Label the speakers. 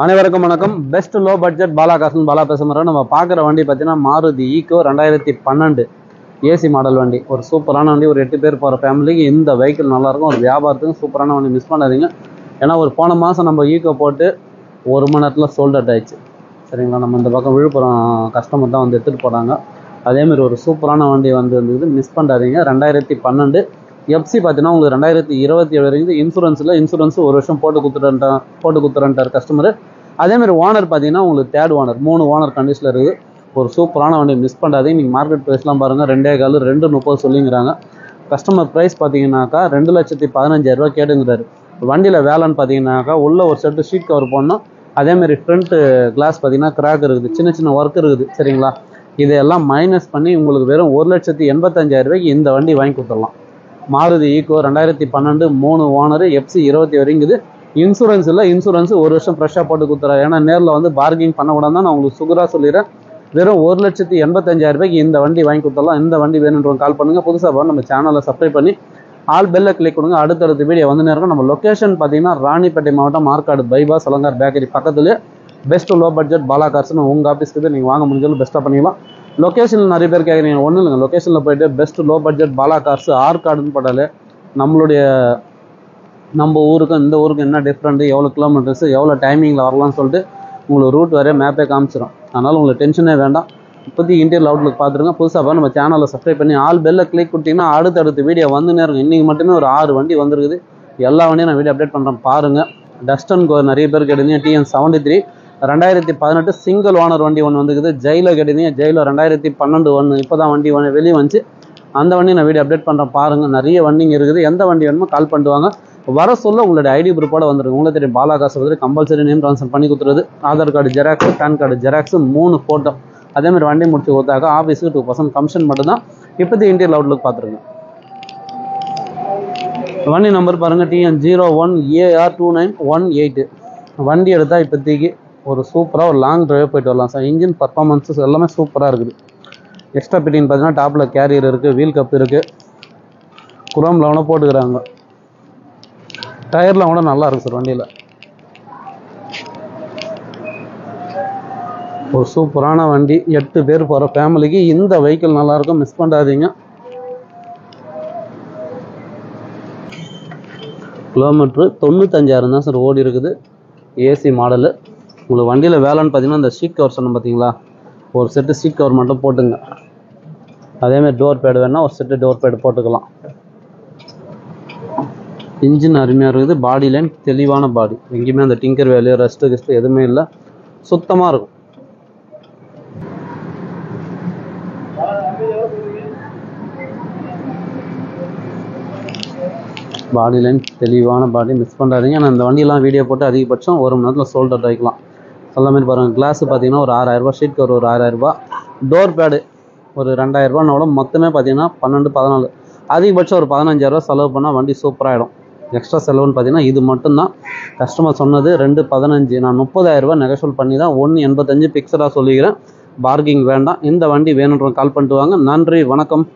Speaker 1: அனைவருக்கும் வணக்கம். Best low budget Bala காசன் பாலா பேசுகிறோம். நம்ம பார்க்குற வண்டி பார்த்தீங்கன்னா மாருதி ஈக்கோ 2012 ஏசி மாடல் வண்டி. ஒரு சூப்பரான வண்டி. ஒரு 8 பேர் போகிற ஃபேமிலிக்கு இந்த வெஹிக்கிள் நல்லாயிருக்கும். ஒரு வியாபாரத்துக்கும் சூப்பரான வண்டி, மிஸ் பண்ணாதீங்க. ஏன்னா ஒரு போன மாதம் நம்ம ஈக்கோ போட்டு 1 மணி நேரத்தில் சோல்ட் அவுட் ஆயிடுச்சு. சரிங்களா? நம்ம இந்த பக்கம் விழுப்புரம் கஸ்டமர் தான் வந்து எடுத்துகிட்டு போனாங்க. அதேமாதிரி ஒரு சூப்பரான வண்டி வந்து மிஸ் பண்ணாதீங்க. 2012 எஃப்சி பார்த்தீங்கன்னா உங்களுக்கு 2027 வரைக்கும் இன்சூரன்ஸ் 1 வருஷம் போட்டு கொடுத்துறேன்ட்டார் கஸ்டமர். அதேமாதிரி ஓனர் பார்த்தீங்கன்னா உங்களுக்கு 3rd ஓனர், 3 ஓனர் கண்டிஷனில் இருக்குது. ஒரு சூப்பரான வண்டி, மிஸ் பண்ணாதீங்க. நீங்கள் மார்க்கெட் ப்ரைஸ்லாம் பாருங்கள், 2.25 2.30 சொல்லிங்கிறாங்க. கஸ்டமர் ப்ரைஸ் பார்த்தீங்கன்னாக்கா 2,15,000 கேட்டுங்கிறாரு. வண்டியில் வேலைன்னு பார்த்தீங்கன்னாக்கா உள்ள ஒரு செட்டு ஷீட் கவர் போடணும். அதேமாதிரி ஃப்ரண்ட் கிளாஸ் பார்த்தீங்கன்னா கிராக் இருக்குது, சின்ன ஒர்க் இருக்குது. சரிங்களா? இதையெல்லாம் மைனஸ் பண்ணி உங்களுக்கு வெறும் 1,85,000 இந்த வண்டி வாங்கி கொடுத்துடலாம். மாருதி ஈக்கோ 2012 3 ஓனர், எஃப்சி 20 வரைங்குது. இன்சூரன்ஸ் இல்லை, இன்சூரன்ஸ் 1 வருஷம் ஃப்ரெஷ்ஷாக போட்டு கொடுத்துறாரு. ஏன்னா நேரில் வந்து பார்கிங் பண்ணக்கூடாது தான் நான் உங்களுக்கு சுகராக சொல்லிடுறேன். வெறும் 1,85,000 இந்த வண்டி வாங்கி கொடுத்துடலாம். இந்த வண்டி வேணுன்றவங்க கால் பண்ணுங்கள். புதுசாக நம்ம சேனலை சப்ஸ்கிரைப் பண்ணி ஆல் பெல்லை கிளிக் கொடுங்க. அடுத்தடுத்த வீடியோ வந்து நேரம். நம்ம லொக்கேஷன் பார்த்தீங்கன்னா ராணிப்பேட்டை மாவட்டம், மார்க்காடு பைபாஸ், அலங்கார் பேக்கரி பக்கத்துலேயே பெஸ்ட் லோ பட்ஜெட் பாலா கார்ஸ்னு உங்கள் ஆஃபீஸ்க்கு நீங்கள் வாங்க முடிஞ்சாலும் பெஸ்ட்டாக பண்ணிக்கலாம். லொக்கேஷனில் நிறைய பேர் கேட்குறீங்க. ஒன்றும் இல்லைங்க, லொக்கேஷனில் போய்ட்டு best low budget Bala cars ஆர்காடுன்னு போட்டாலே நம்ம ஊருக்கும் இந்த ஊருக்கும் என்ன டிஃப்ரெண்ட்டு, எவ்வளோ கிலோமீட்டர்ஸ், எவ்வளோ டைமிங்கில் வரலாம்னு சொல்லிட்டு உங்களுக்கு ரூட் வரைய மேப்பே காமிச்சிடும். அதனால் உங்களுக்கு டென்ஷனே வேண்டாம். இப்போதைக்கு இன்டீரியர் அவுட்லுக் பார்த்துருங்க. புதுசாக நம்ம சேனலை சப்ஸ்கிரைப் பண்ணி ஆல் பெல்லை கிளிக் கொடுத்தீங்கன்னா அடுத்தடுத்த வீடியோ வந்து நேரம். இன்றைக்கி மட்டுமே ஒரு 6 வண்டி வந்துருக்குது. எல்லா வண்டியும் நான் வீடியோ அப்டேட் பண்ணுறேன் பாருங்கள். டஸ்டனுக்கு நிறைய பேர் கேட்டீங்க. TN73 2018 சிங்கிள் ஓனர் வண்டி ஒன்று வந்துருக்குது. ஜெயிலோ கேட்டீங்க. ஜெயிலோ 2012 ஒன்று இப்போ தான் வண்டி வெளியே வந்துச்சு. அந்த வண்டி நான் வீடியோ அப்டேட் பண்ணுறேன் பாருங்கள். நிறைய வண்டிங்க இருக்குது. எந்த வண்டி வேணுமோ கால் பண்ணிடுவாங்க. வர சொல்ல உங்களுடைய ஐடி ப்ரூஃபோட வந்துருங்க. உங்களுக்கு தெரியும் பாலா காசு வந்து கம்பல்சரி நேம் ட்ரான்ஸ்ஃபர் பண்ணி கொடுத்துருது. Aadhaar card xerox, PAN card xerox, 3 photo. அதேமாதிரி வண்டி முடிச்சு கொடுத்தாக்க ஆஃபீஸுக்கு 2% கமிஷன் மட்டும்தான். இப்போதைக்கு இன்டீரியர் அவுட்லுக் பார்த்துருங்க. வண்டி நம்பர் பாருங்கள், TN01AR29188. வண்டி எடுத்தால் இப்போதைக்கு ஒரு சூப்பராக ஒரு லாங் டிரைவ் போயிட்டு வரலாம் சார். இன்ஜின் பர்ஃபார்மன்ஸஸ் எல்லாமே சூப்பராக இருக்குது. எக்ஸ்ட்ரா பிட்டின்னு பார்த்தீங்கன்னா டாப்பில் கேரியர் இருக்குது, வீல் கப் இருக்குது, குரோமில் கூட போட்டுக்கிறாங்க. டயர்லாம் கூட நல்லா இருக்குது சார் வண்டியில். ஒரு சூப்பரான வண்டி, 8 பேர் போகிற ஃபேமிலிக்கு இந்த வெஹிக்கிள் நல்லாயிருக்கும், மிஸ் பண்ணாதீங்க. கிலோமீட்ரு 95,000 தான் சார் ஓடி இருக்குது. AC model. உங்களுக்கு வண்டியில் வேலைன்னு பார்த்தீங்கன்னா இந்த சீட் கவர் சொன்னோம் பார்த்தீங்களா, ஒரு செட்டு சீட் கவர் மட்டும் போட்டுங்க. அதேமாதிரி டோர் பேடு வேணால் ஒரு செட்டு டோர் பேடு போட்டுக்கலாம். இன்ஜின் அருமையாக இருக்குது. பாடி லைன் தெளிவான பாடி, எங்கேயுமே அந்த டிங்கர் வேலையோ ரெஸ்ட்டு எதுவுமே இல்லை, சுத்தமாக இருக்கும். பாடி லைன் தெளிவான பாடி, மிஸ் பண்ணுறாதீங்க. ஆனால் இந்த வண்டியெல்லாம் வீடியோ போட்டு அதிகபட்சம் 1 மணி நேரத்தில் சோல்ட் அவுட் ஆகிக்கலாம். எல்லாமே பாருங்கள். கிளாஸு பார்த்தீங்கன்னா ஒரு 6,000 ரூபா, ஷீட் கவர் ஒரு 6,000 ரூபா, டோர் பேடு ஒரு 2,000 ரூபானோட மொத்தமே பார்த்தீங்கன்னா 12 14, அதிகபட்சம் ஒரு 15,000 செலவு பண்ணால் வண்டி சூப்பராகிடும். எக்ஸ்ட்ரா செலவுன்னு பார்த்தீங்கன்னா இது மட்டும்தான். கஸ்டமர் சொன்னது 2,15, நான் 30,000 ரூபா நெகோஷியேட் பண்ணி தான் 1,85 பிக்சடாக சொல்லிக்கிறேன். பார்கிங் வேண்டாம். இந்த வண்டி வேணுன்றவங்க கால் பண்ணிட்டு வாங்க. நன்றி, வணக்கம்.